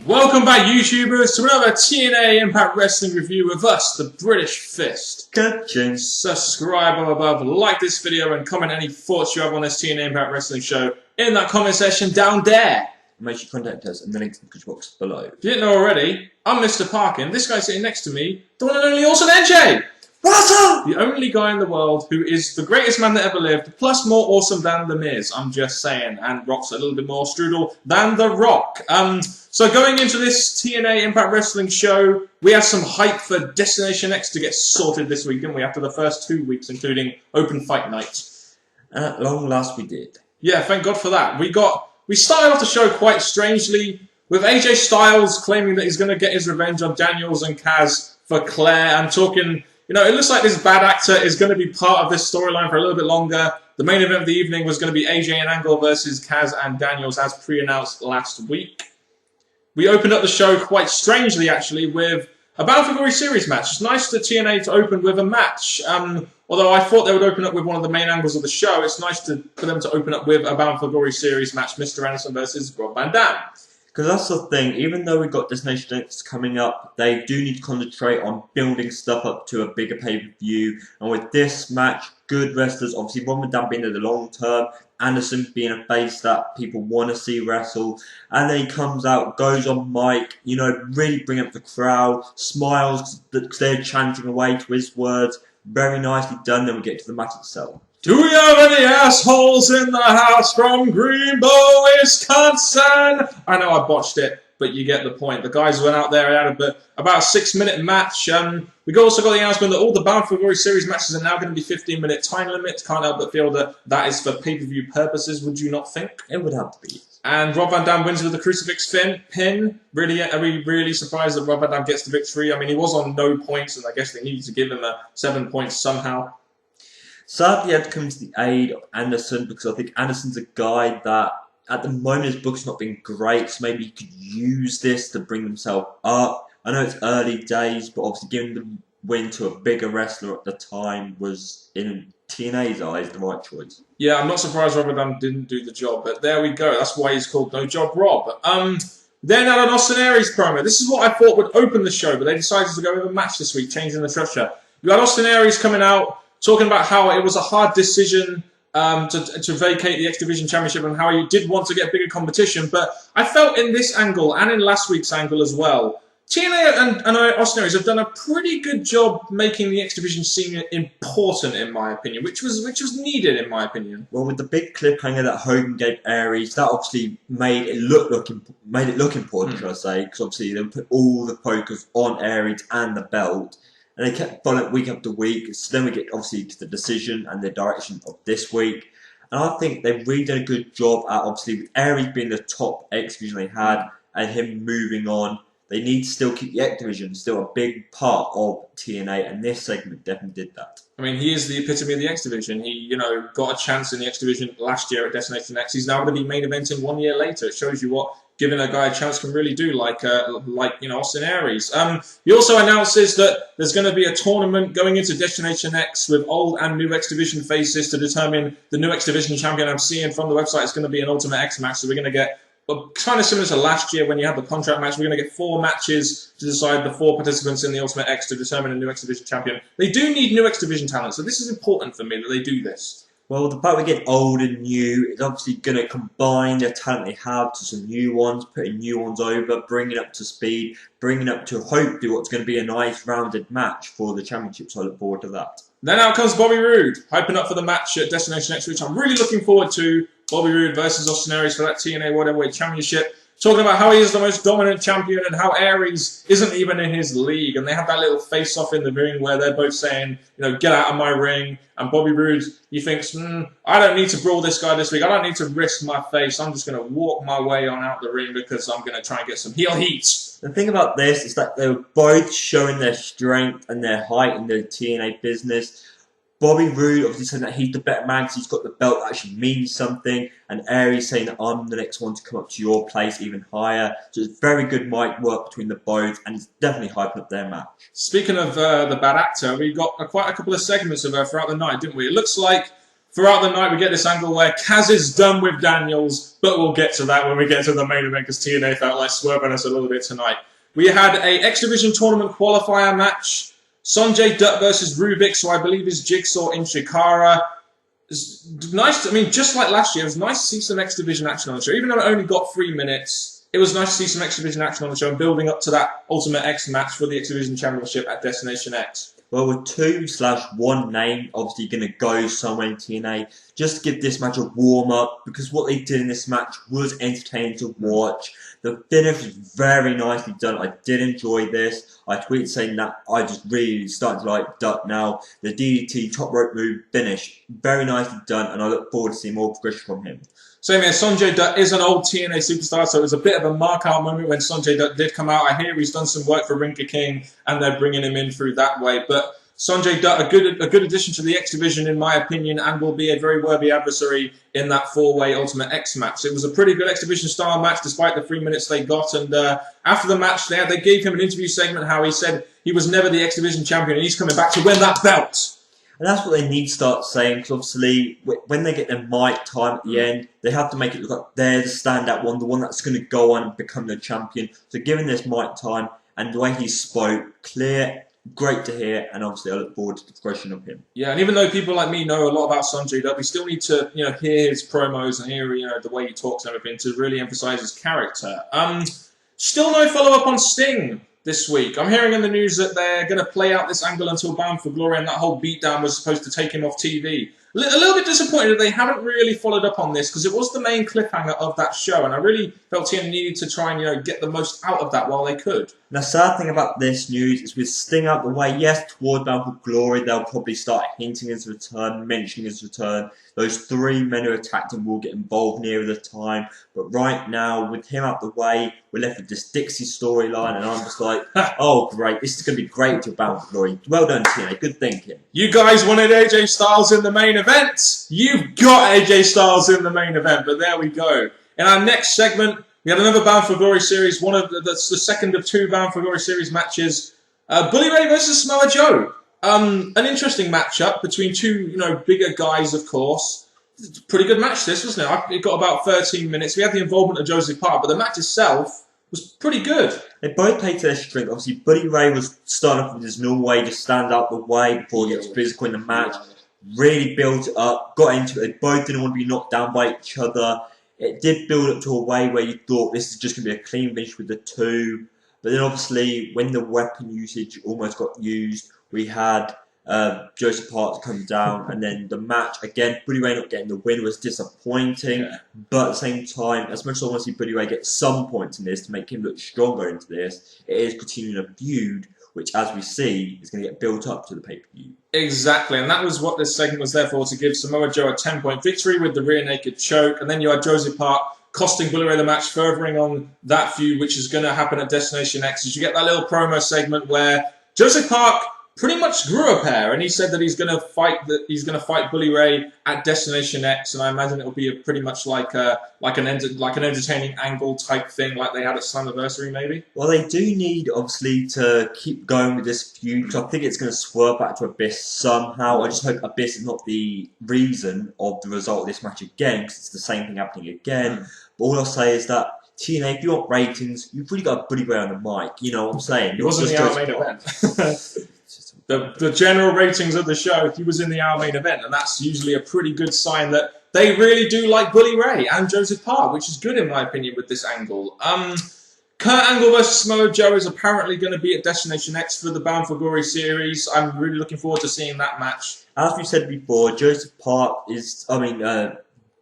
Welcome back, YouTubers, to another TNA Impact Wrestling review with us, the British Fist. Catching. Subscribe above, like this video, and comment any thoughts you have on this TNA Impact Wrestling show in that comment section down there. Make sure you contact us in the link in the description box below. If you didn't know already, I'm Mr. Parkin. This guy sitting next to me, the one and only awesome NJ! Russell! The only guy in the world who is the greatest man that ever lived, plus more awesome than The Miz, I'm just saying, and rocks a little bit more strudel than The Rock. So going into this TNA Impact Wrestling show, we had some hype for Destination X to get sorted this week, didn't we, after the first 2 weeks, including Open Fight Night. And at long last we did. Yeah, thank God for that. We started off the show quite strangely, with AJ Styles claiming that he's going to get his revenge on Daniels and Kaz for Claire, and talking... You know, it looks like this bad actor is going to be part of this storyline for a little bit longer. The main event of the evening was going to be AJ and Angle versus Kaz and Daniels, as pre-announced last week. We opened up the show quite strangely, actually, with a Bound for Glory series match. It's nice for TNA to open with a match. Although I thought they would open up with one of the main angles of the show, it's nice for them to open up with a Bound for Glory series match, Mr. Anderson versus Rob Van Dam. Because that's the thing, even though we've got Destination X coming up, they do need to concentrate on building stuff up to a bigger pay-per-view. And with this match, good wrestlers, obviously Rob Van Dam being in the long term, Anderson being a face that people want to see wrestle. And then he comes out, goes on mic, you know, really bring up the crowd, smiles because they're chanting away to his words. Very nicely done, then we get to the match itself. Do we have any assholes in the house from Greenbow, Wisconsin? I know I botched it, but you get the point. The guys went out there and had about a 6-minute match. We also got the announcement that all the Bound for Glory series matches are now going to be 15-minute time limits. Can't help but feel that that is for pay-per-view purposes, would you not think? It would have to be. And Rob Van Dam wins with the crucifix pin. Really, are we really surprised that Rob Van Dam gets the victory? I mean, he was on no points, and I guess they needed to give him 7 points somehow. Sadly, I had to come to the aid of Anderson because I think Anderson's a guy that, at the moment, his book's not been great, so maybe he could use this to bring himself up. I know it's early days, but obviously giving the win to a bigger wrestler at the time was, in TNA's eyes, the right choice. Yeah, I'm not surprised Rob Van Dam didn't do the job, but there we go. That's why he's called No Job Rob. Then had an Austin Aries promo. This is what I thought would open the show, but they decided to go with a match this week, changing the structure. You had Austin Aries coming out, talking about how it was a hard decision to vacate the X Division Championship and how he did want to get bigger competition. But I felt in this angle and in last week's angle as well, TNA and Austin Aries have done a pretty good job making the X Division seem important, in my opinion, which was needed, in my opinion. Well, with the big cliffhanger that Hogan gave Aries, that obviously made it look important, should I say, because obviously they put all the focus on Aries and the belt. And they kept following it week after week. So then we get, obviously, to the decision and the direction of this week. And I think they've really done a good job at, obviously, with Aries being the top X Division they had and him moving on. They need to still keep the X Division still a big part of TNA, and this segment definitely did that. I mean, he is the epitome of the X Division. He, you know, got a chance in the X Division last year at Destination X. He's now going to be main eventing 1 year later. It shows you what giving a guy a chance can really do, like you know, Austin Aries. He also announces that there's going to be a tournament going into Destination X with old and new X Division faces to determine the new X Division champion. I'm seeing from the website it's going to be an Ultimate X match, so we're going to get, kind of similar to last year when you had the contract match, we're going to get 4 matches to decide the 4 participants in the Ultimate X to determine a new X Division champion. They do need new X Division talent, so this is important for me that they do this. Well, the fact we get old and new is obviously going to combine the talent they have to some new ones, putting new ones over, bringing up to speed, bringing up to hopefully what's going to be a nice rounded match for the championship, so I look forward to that. Then out comes Bobby Roode, hyping up for the match at Destination X, which I'm really looking forward to. Bobby Roode versus Austin Aries for that TNA World Championship. Talking about how he is the most dominant champion and how Aries isn't even in his league. And they have that little face-off in the ring where they're both saying, you know, get out of my ring. And Bobby Roode, he thinks, I don't need to brawl this guy this week. I don't need to risk my face. I'm just going to walk my way on out the ring because I'm going to try and get some heel heat. The thing about this is that they were both showing their strength and their height in the TNA business. Bobby Roode obviously saying that he's the better man because he's got the belt that actually means something, and Aries saying that I'm the next one to come up to your place even higher. So it's very good mic work between the both, and it's definitely hyping up their match. Speaking of the bad actor, we got quite a couple of segments of her throughout the night, didn't we? It looks like throughout the night, we get this angle where Kaz is done with Daniels, but we'll get to that when we get to the main event because TNA felt like swerving us a little bit tonight. We had a X Division tournament qualifier match. Sonjay Dutt versus Rubik, so I believe is Jigsaw in Shikara. It's nice. I mean, just like last year, it was nice to see some X Division action on the show. Even though it only got 3 minutes, it was nice to see some X Division action on the show and building up to that Ultimate X match for the X Division Championship at Destination X. Well, with 2/1 name, obviously going to go somewhere in TNA, just to give this match a warm-up, because what they did in this match was entertaining to watch. The finish was very nicely done. I did enjoy this. I tweeted saying that I just really started to like Dutt now. The DDT top rope move finish, very nicely done, and I look forward to seeing more progression from him. Same here, Sonjay Dutt is an old TNA superstar, so it was a bit of a mark-out moment when Sonjay Dutt did come out. I hear he's done some work for Rinka King, and they're bringing him in through that way. But Sonjay Dutt, a good addition to the X Division, in my opinion, and will be a very worthy adversary in that 4-way Ultimate X match. It was a pretty good X Division style match, despite the 3 minutes they got. And after the match, they gave him an interview segment how he said he was never the X Division champion, and he's coming back to win that belt. And that's what they need to start saying, because obviously, when they get their mic time at the end, they have to make it look like they're the standout one, the one that's going to go on and become the champion. So given this mic time, and the way he spoke, clear, great to hear, and obviously I look forward to the progression of him. Yeah, and even though people like me know a lot about Sonjay Dutt, we still need to, hear his promos and hear, the way he talks and everything to really emphasise his character. Still no follow-up on Sting this week. I'm hearing in the news that they're going to play out this angle until Bound for Glory, and that whole beatdown was supposed to take him off TV. A little bit disappointed that they haven't really followed up on this, because it was the main cliffhanger of that show, and I really felt TNA needed to try and get the most out of that while they could. And the sad thing about this news is with Sting out the way, yes, toward Bound for Glory, they'll probably start hinting his return, mentioning his return. Those 3 men who attacked him will get involved nearer the time. But right now, with him out the way, we're left with this Dixie storyline, and I'm just like, oh great, this is going to be great to Bound for Glory. Well done, TNA, good thinking. You guys wanted AJ Styles in the main event. You've got AJ Styles in the main event, but there we go. In our next segment, we had another Bound for Glory series, that's the second of 2 Bound for Glory series matches. Bully Ray versus Samoa Joe. An interesting matchup between 2, bigger guys, of course. It's a pretty good match, this, wasn't it? It got about 13 minutes. We had the involvement of Joseph Park, but the match itself was pretty good. They both played to their strength. Obviously, Bully Ray was starting off with his normal way, just stand out the way before he gets physical in the match. Really built it up, got into it. They both didn't want to be knocked down by each other. It did build up to a way where you thought this is just going to be a clean finish with the 2. But then obviously, when the weapon usage almost got used, we had Joseph Park come down, and then the match, again, Bully Ray not getting the win was disappointing. Yeah. But at the same time, as much as I want to see Bully Ray get some points in this to make him look stronger into this, it is continuing a feud, which, as we see, is going to get built up to the pay-per-view. Exactly, and that was what this segment was there for, to give Samoa Joe a 10-point victory with the rear naked choke, and then you had Joseph Park costing Bully Ray the match, furthering on that feud, which is going to happen at Destination X. As you get that little promo segment where Joseph Park pretty much grew a pair, and he said that he's going to fight Bully Ray at Destination X, and I imagine it'll be pretty much like an entertaining angle type thing, like they had at Slammiversary, maybe. Well, they do need obviously to keep going with this feud, because I think it's going to swerve back to Abyss somehow. I just hope Abyss is not the reason of the result of this match again, because it's the same thing happening again. But all I'll say is that TNA, if you want ratings, you've really got Bully Ray on the mic. You know what I'm saying? It wasn't the main event. The general ratings of the show, he was in the hour main event, and that's usually a pretty good sign that they really do like Bully Ray and Joseph Park, which is good in my opinion with this angle. Kurt Angle versus Samoa Joe is apparently going to be at Destination X for the Bound for Glory series. I'm really looking forward to seeing that match. As we said before, Joseph Park is, Samoa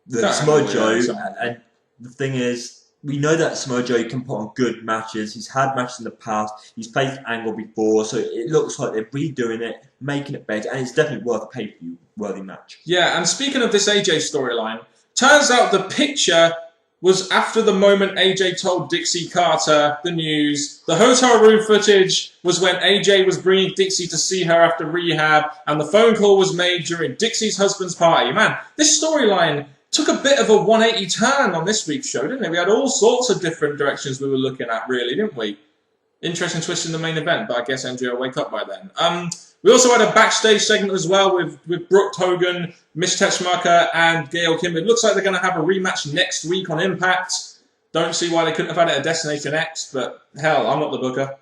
Joe, and the thing is, we know that Samoa Joe can put on good matches. He's had matches in the past. He's faced Angle before, so it looks like they're redoing it, making it better, and it's definitely worth a pay-per-view worthy match. Yeah, and speaking of this AJ storyline, turns out the picture was after the moment AJ told Dixie Carter the news. The hotel room footage was when AJ was bringing Dixie to see her after rehab, and the phone call was made during Dixie's husband's party. Man, this storyline took a bit of a 180 turn on this week's show, didn't it? We had all sorts of different directions we were looking at, really, didn't we? Interesting twist in the main event, but I guess MJ will wake up by then. We also had a backstage segment as well with Brooke Hogan, Miss Teschmacher, and Gail Kim. It looks like they're going to have a rematch next week on Impact. Don't see why they couldn't have had it at Destination X, but hell, I'm not the booker.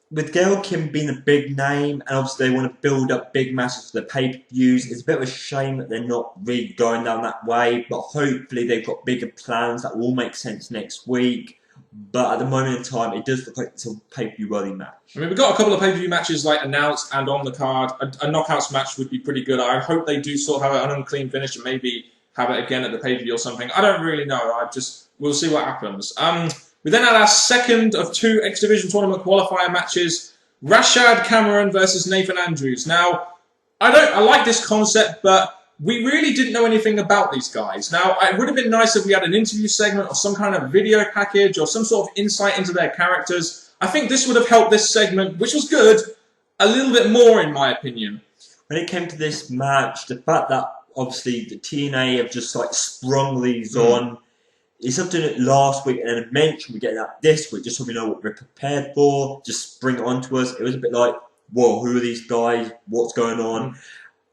With Gail Kim being a big name, and obviously they want to build up big matches for the pay-per-views, it's a bit of a shame that they're not really going down that way, but hopefully they've got bigger plans that will make sense next week. But at the moment in time, it does look like it's a pay-per-view worthy match. I mean, we've got a couple of pay-per-view matches like announced and on the card. A knockouts match would be pretty good. I hope they do sort of have an unclean finish and maybe have it again at the pay-per-view or something. I don't really know. We'll see what happens. We then had our second of 2 X Division tournament qualifier matches: Rashad Cameron versus Nathan Andrews. Now, I like this concept, but we really didn't know anything about these guys. Now, it would have been nice if we had an interview segment or some kind of video package or some sort of insight into their characters. I think this would have helped this segment, which was good, a little bit more, in my opinion. When it came to this match, the fact that obviously the TNA have just like sprung these on, it's up to it last week and then mentioned we get that this week just so we know what we're prepared for, just spring it onto us. It was a bit like, whoa, who are these guys? What's going on?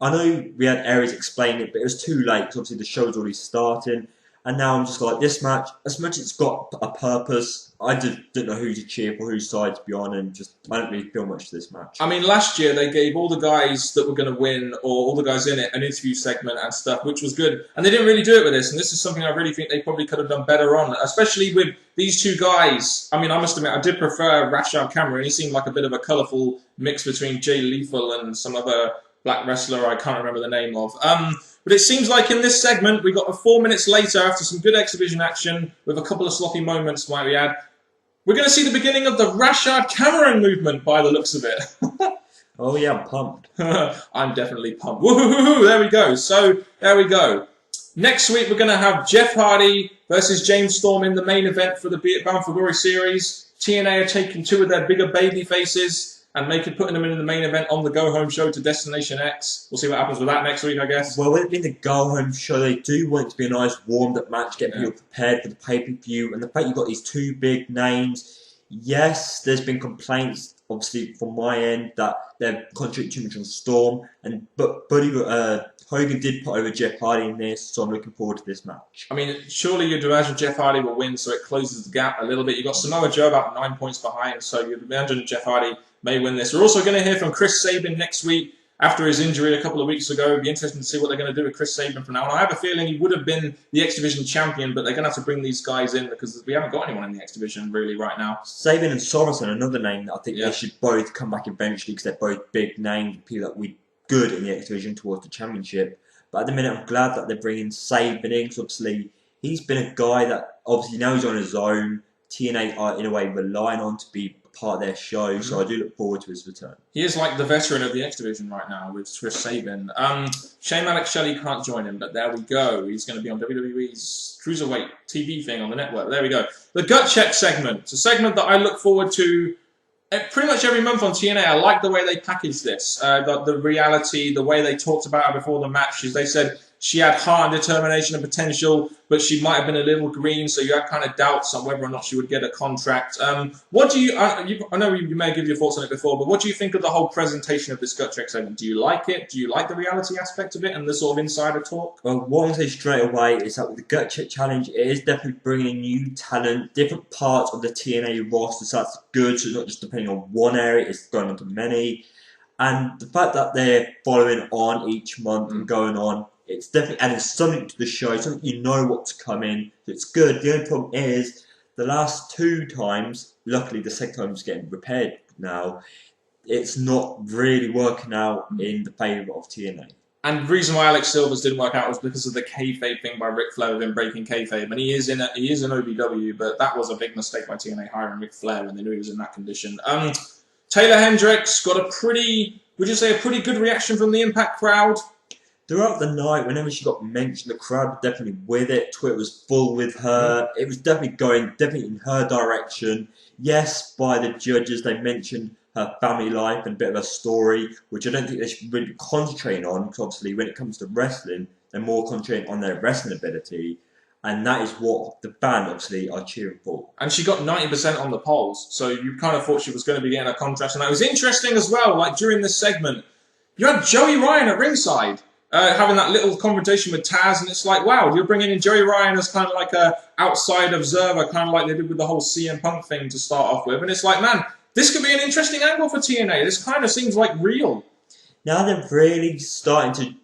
I know we had Aries explain it, but it was too late because obviously the show was already starting. And now I'm just like, this match, as much as it's got a purpose, I just don't know who to cheer for, whose side to be on, and just I don't really feel much for this match. I mean, last year they gave all the guys that were going to win, or all the guys in it, an interview segment and stuff, which was good. And they didn't really do it with this, and this is something I really think they probably could have done better on, especially with these 2 guys. I mean, I must admit, I did prefer Rashad Cameron. He seemed like a bit of a colourful mix between Jay Lethal and some other black wrestler I can't remember the name of. But it seems like in this segment, we got 4 minutes later, after some good exhibition action, with a couple of sloppy moments, might we add, we're going to see the beginning of the Rashad Cameron movement by the looks of it. Oh yeah, I'm pumped. I'm definitely pumped. Woohoo! There we go. So, there we go. Next week, we're going to have Jeff Hardy versus James Storm in the main event for the Bound for Glory series. TNA are taking 2 of their bigger baby faces and putting them in the main event on the go-home show to Destination X. We'll see what happens with that next week, I guess. Well, with it being the go-home show, they do want it to be a nice warmed-up match, get people prepared for the pay-per-view. And the fact you've got these 2 big names, yes, there's been complaints, obviously, from my end, that they're contributing too much on Storm. But Hogan did put over Jeff Hardy in this, so I'm looking forward to this match. I mean, surely you'd imagine Jeff Hardy will win, so it closes the gap a little bit. You've got Samoa Joe about 9 points behind, so you'd imagine Jeff Hardy may win this. We're also going to hear from Chris Sabin next week after his injury a couple of weeks ago. It'd be interesting to see what they're going to do with Chris Sabin from now on. I have a feeling he would have been the X Division champion, but they're going to have to bring these guys in because we haven't got anyone in the X Division really right now. Sabin and Sorensen, another name that I think they should both come back eventually because they're both big names, people that we good in the X Division towards the championship. But at the minute, I'm glad that they're bringing Sabin in because obviously he's been a guy that obviously now he's on his own. TNA are in a way relying on to be part of their show, so I do look forward to his return. He is like the veteran of the X Division right now with Chris Sabin. Shame Alex Shelley can't join him, but there we go. He's going to be on WWE's Cruiserweight TV thing on the network. There we go. The Gut Check segment. It's a segment that I look forward to pretty much every month on TNA. I like the way they packaged this. The reality, the way they talked about her before the matches. They said she had heart and determination and potential, but she might have been a little green, so you had kind of doubts on whether or not she would get a contract. What do you... I know you may give your thoughts on it before, but what do you think of the whole presentation of this Gut Check segment? Do you like it? Do you like the reality aspect of it and the sort of insider talk? Well, what I'm going to say straight away is that with the Gut Check Challenge, it is definitely bringing in new talent, different parts of the TNA roster, so that's good, so it's not just depending on one area, it's going on to many. And the fact that they're following on each month and going on, it's definitely adding something to the show, something you know what's coming. It's good. The only problem is, the last 2 times, luckily the second time is getting repaired now, it's not really working out in the favour of TNA. And the reason why Alex Silvers didn't work out was because of the kayfabe thing by Ric Flair with him breaking kayfabe. And he is in OVW, but that was a big mistake by TNA hiring Ric Flair when they knew he was in that condition. Taylor Hendricks got a pretty good reaction from the Impact crowd. Throughout the night, whenever she got mentioned, the crowd was definitely with it. Twitter was full with her. It was definitely going in her direction. Yes, by the judges, they mentioned her family life and a bit of a story, which I don't think they should really be concentrating on, because obviously when it comes to wrestling, they're more concentrating on their wrestling ability. And that is what the band obviously are cheering for. And she got 90% on the polls, so you kind of thought she was going to be getting a contract. And that was interesting as well, like during this segment, you had Joey Ryan at ringside, having that little confrontation with Taz, and it's like, wow, you're bringing in Joey Ryan as kind of like a outside observer, kind of like they did with the whole CM Punk thing to start off with. And it's like, man, this could be an interesting angle for TNA. This kind of seems like real. Now they're really starting to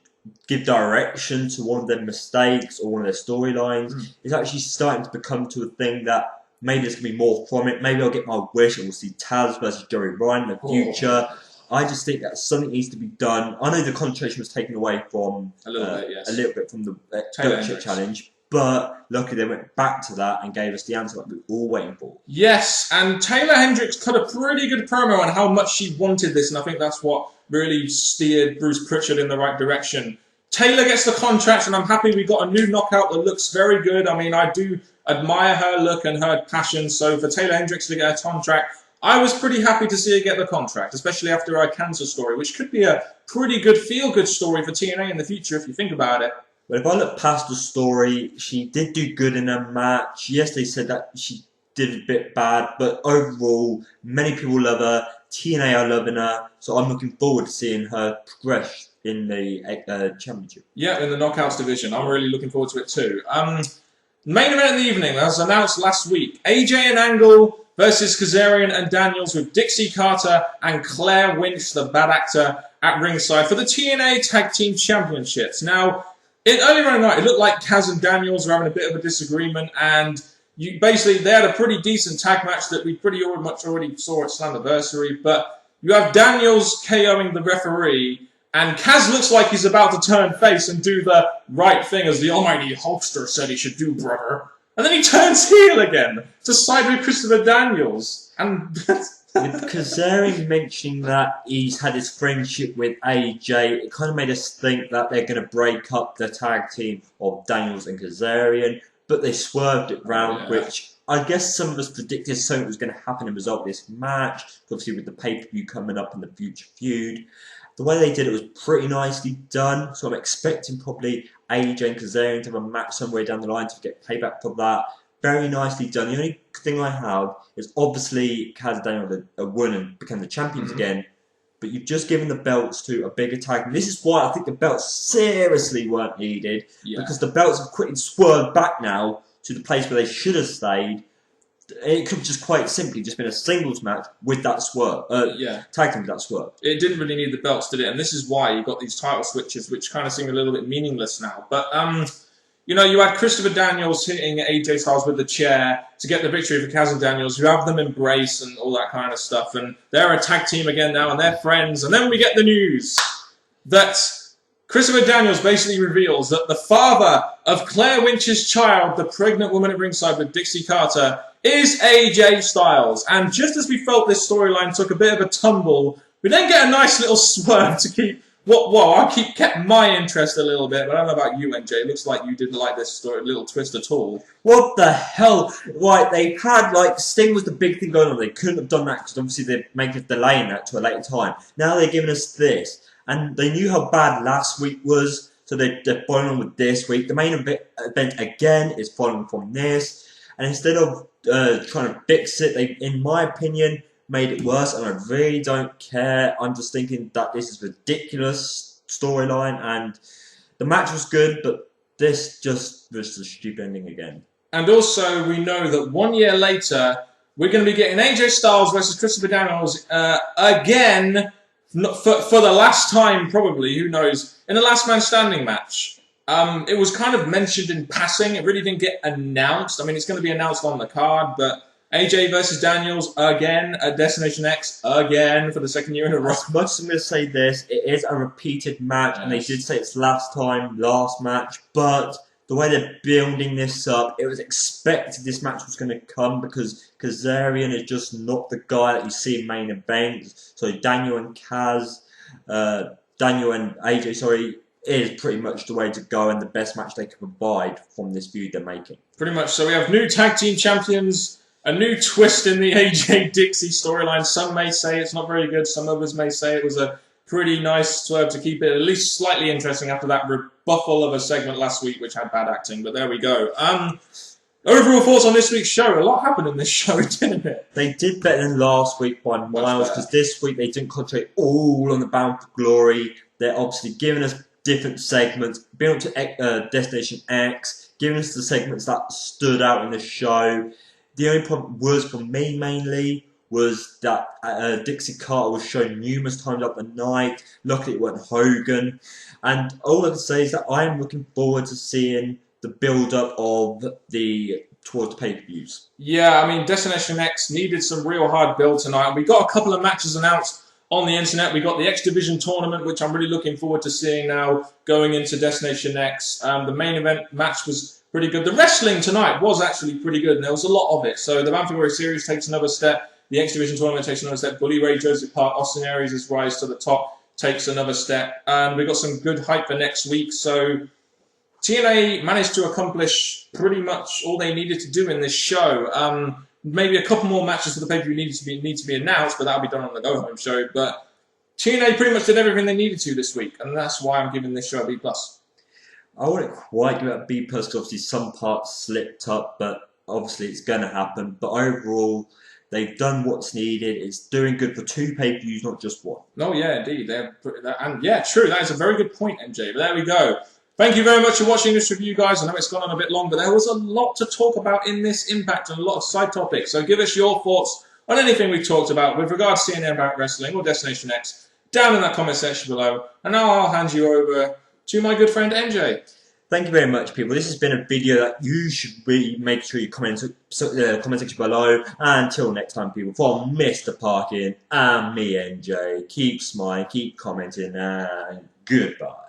give direction to one of their mistakes or one of their storylines. It's actually starting to become to a thing that maybe there's going to be more from it. Maybe I'll get my wish and we'll see Taz versus Joey Ryan in the future. I just think that something needs to be done. I know the concentration was taken away from a little bit, yes. A little bit from the Championship Challenge, but luckily they went back to that and gave us the answer that we were all waiting for. Yes, and Taylor Hendricks cut a pretty good promo on how much she wanted this, and I think that's what really steered Bruce Pritchard in the right direction. Taylor gets the contract, and I'm happy we got a new knockout that looks very good. I mean, I do admire her look and her passion, so for Taylor Hendricks to get a contract, I was pretty happy to see her get the contract, especially after her cancer story, which could be a pretty good feel-good story for TNA in the future if you think about it. But if I look past the story, she did do good in her match. Yes, they said that she did a bit bad, but overall, many people love her. TNA are loving her, so I'm looking forward to seeing her progress in the championship. Yeah, in the Knockouts division. I'm really looking forward to it too. Main event of the evening, as announced last week, AJ and Angle versus Kazarian and Daniels with Dixie Carter and Claire Winch, the bad actor, at ringside for the TNA Tag Team Championships. Now, earlier on night, it looked like Kaz and Daniels were having a bit of a disagreement, and they had a pretty decent tag match that we much already saw at Slammiversary, but you have Daniels KOing the referee, and Kaz looks like he's about to turn face and do the right thing as the almighty Hulkster said he should do, brother. And then he turns heel again to side with Christopher Daniels. And with Kazarian mentioning that he's had his friendship with AJ, it kind of made us think that they're going to break up the tag team of Daniels and Kazarian, but they swerved it round, which I guess some of us predicted something was going to happen as a result of this match, obviously with the pay-per-view coming up in the future feud. The way they did it was pretty nicely done, so I'm expecting probably AJ and Kazarian to have a match somewhere down the line to get payback for that. Very nicely done. The only thing I have is obviously Kaz and Daniel won and became the champions again, but you've just given the belts to a bigger tag. And this is why I think the belts seriously weren't needed, because the belts have quickly swerved back now to the place where they should have stayed. It could have just quite simply just been a singles match with that swerve. Tag team with that swerve. It didn't really need the belts, did it? And this is why you got these title switches, which kind of seem a little bit meaningless now. But, you know, you had Christopher Daniels hitting AJ Styles with the chair to get the victory for Kaz and Daniels. You have them embrace and all that kind of stuff. And they're a tag team again now, and they're friends. And then we get the news that Christopher Daniels basically reveals that the father of Claire Winch's child, the pregnant woman at ringside with Dixie Carter, is AJ Styles. And just as we felt this storyline took a bit of a tumble, we then get a nice little swerve to keep kept my interest a little bit, but I don't know about you, NJ. It looks like you didn't like this story, little twist at all. What the hell? Right, they had, Sting was the big thing going on. They couldn't have done that because obviously they're making a delay in that to a later time. Now they're giving us this. And they knew how bad last week was, so they're following on with this week. The main event again is following from this. And instead of trying to fix it, they, in my opinion, made it worse, and I really don't care. I'm just thinking that this is a ridiculous storyline, and the match was good, but this just was a stupid ending again. And also, we know that 1 year later, we're going to be getting AJ Styles versus Christopher Daniels again, for the last time, probably, who knows, in a last man standing match. It was kind of mentioned in passing. It really didn't get announced. I mean, it's going to be announced on the card, but AJ versus Daniels again at Destination X again for the second year in a row. As much as I'm going to say this, it is a repeated match, and they did say it's last match, but the way they're building this up, it was expected this match was going to come because Kazarian is just not the guy that you see in main events. So Daniel and AJ, is pretty much the way to go and the best match they can provide from this feud they're making. Pretty much. So we have new tag team champions, a new twist in the AJ Dixie storyline. Some may say it's not very good. Some others may say it was a pretty nice swerve to keep it at least slightly interesting after that kerfuffle of a segment last week which had bad acting, but there we go. Overall thoughts on this week's show. A lot happened in this show, didn't it? They did better than last week by miles, because this week they didn't concentrate all on the Bound for Glory. They're obviously giving us different segments, being up to Destination X, giving us the segments that stood out in the show. The only problem was, for me mainly, was that Dixie Carter was shown numerous times up the night. Luckily it wasn't Hogan. And all I can say is that I am looking forward to seeing the build-up of towards the pay-per-views. Yeah, I mean, Destination X needed some real hard build tonight. And we got a couple of matches announced on the internet. We got the X Division tournament, which I'm really looking forward to seeing now going into Destination X. The main event match was pretty good. The wrestling tonight was actually pretty good, and there was a lot of it. So the Bound for Glory series takes another step. The X Division tournament takes another step. Bully Ray, Joseph Park, Austin Aries' rise to the top takes another step. And we got some good hype for next week. So TNA managed to accomplish pretty much all they needed to do in this show. Maybe a couple more matches for the pay-per-view need to be announced, but that'll be done on the go-home show. But TNA pretty much did everything they needed to this week, and that's why I'm giving this show a B+. I wouldn't quite give it a B+, because obviously some parts slipped up, but obviously it's going to happen. But overall, they've done what's needed. It's doing good for 2 pay-per-views, not just 1. Oh, yeah, indeed. And yeah, true. That is a very good point, MJ. But there we go. Thank you very much for watching this review, guys. I know it's gone on a bit long, but there was a lot to talk about in this Impact and a lot of side topics. So give us your thoughts on anything we've talked about with regards to TNA Impact Wrestling or Destination X down in that comment section below. And now I'll hand you over to my good friend MJ. Thank you very much, people. This has been a video that you should really make sure you comment section below. And until next time, people, from Mr. Parkin and me, MJ, keep smiling, keep commenting, and goodbye.